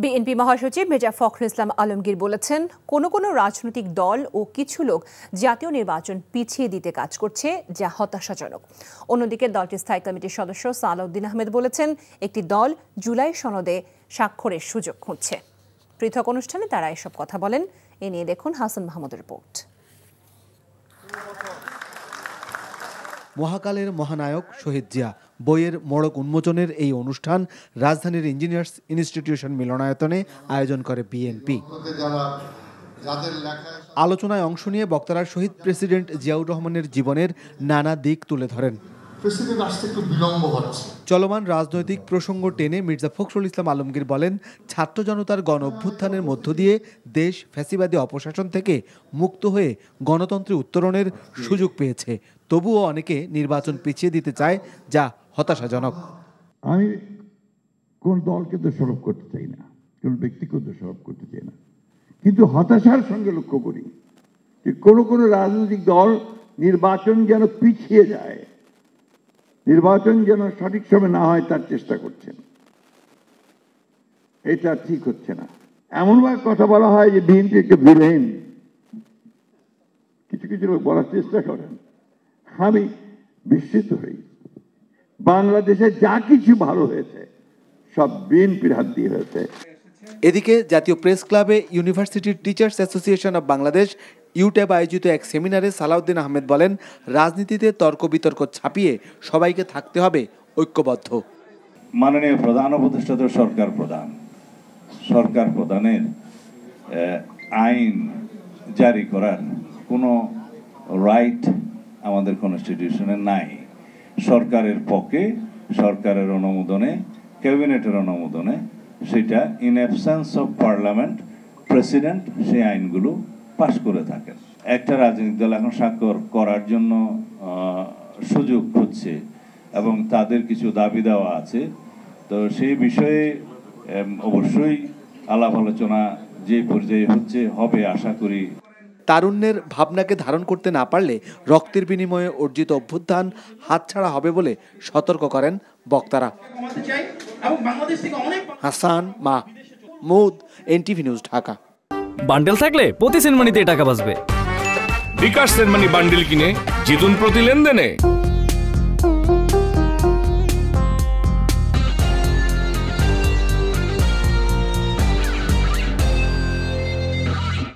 BNP মহাসচিব মির্জা ফখরুল ইসলাম আলমগীর বলেছেন, কোনো রাজনৈতিক দল ও কিছু লোক জাতীয় নির্বাচন পিছিয়ে দিতে কাজ করছে, যা হতাশাজনক। অন্যদিকে দলটির স্থায়ী কমিটির সদস্য সালাউদ্দিন আহমেদ বলেছেন, একটি দল জুলাই সনদে স্বাক্ষরের সুযোগ খুঁজছে। পৃথক অনুষ্ঠানে তারা এসব কথা বলেন। এ নিয়ে দেখুন হাসান মাহমুদের রিপোর্ট। মহাকালের মহানায়ক শহীদ জিয়া বইয়ের মোড়ক উন্মোচনের এই অনুষ্ঠান রাজধানীর ইঞ্জিনিয়ার্স ইনস্টিটিউশন মিলনায়তনে আয়োজন করে বিএনপি। আলোচনায় অংশ নিয়ে বক্তারা শহীদ প্রেসিডেন্ট জিয়াউর রহমানের জীবনের নানা দিক তুলে ধরেন। চলমান রাজনৈতিক প্রসঙ্গ টেনে মির্জা ফখরুল ইসলাম আলমগীর বলেন, ছাত্র জনতার গণ অভ্যুত্থানের মধ্য দিয়ে দেশ ফ্যাসিবাদী অপশাসন থেকে মুক্ত হয়ে গণতন্ত্রে উত্তরণের সুযোগ পেয়েছে। তবুও অনেকে নির্বাচন পিছিয়ে দিতে চায়, যা হতাশাজনক। আমি কোন দলকে দোষারোপ করতে চাই না, কোন ব্যক্তিকে দোষারোপ করতে চাই না, কিন্তু হতাশার সঙ্গে লক্ষ্য করি যে কোন রাজনৈতিক দল নির্বাচন যেন পিছিয়ে যায়, নির্বাচন যেন সঠিক সময় না হয় তার চেষ্টা করছেন। এটা ঠিক হচ্ছে না। এমনভাবে কথা বলা হয় যে বিএনপি একটা ভিলেন, কিছু লোক বলার চেষ্টা করেন। আমি বিস্মিত হই। বাংলাদেশে যা কিছু ভালো হয়েছে সব বিএনপির হাত দিয়ে হয়েছে। এদিকে জাতীয় প্রেস ক্লাবে university teachers association of Bangladesh ইউট্যাব আয়োজিত এক সেমিনারে সালাউদ্দিন আহমেদ বলেন, রাজনীতিতে তর্ক বিতর্ক ছাপিয়ে সবাইকে থাকতে হবে ঐক্যবদ্ধ। মাননীয় প্রধান উপদেষ্টা তো সরকার প্রধানের আইন জারি করার কোনো রাইট আমাদের কনস্টিটিউশনে নাই। সরকারের পক্ষে, সরকারের অনুমোদনে, ক্যাবিনেটের অনুমোদনে, সেটা in absence of parliament president সেই আইনগুলো পাশ করে থাকেন। একটা রাজনৈতিক দল এখন স্বাক্ষর করার জন্য সুযোগ খুঁজছে এবং তাদের কিছু দাবি দেওয়া আছে। তো সেই বিষয়ে অবশ্যই আলাপ আলোচনা যে পর্যায়ে হবে আশা করি। তারুণ্যের ভাবনাকে ধারণ করতে না পারলে রক্তের বিনিময়ে অর্জিত অভ্যুত্থান হাতছাড়া হবে বলে সতর্ক করেন বক্তারা। Hasan Mahmud, NTV news, Dhaka. Bundle থাকলে প্রতি সেনমানিতে টাকা বাঁচবে। বিকাশ সেনমানি বান্ডেল কিনে জিতুন প্রতি লেনদেনে।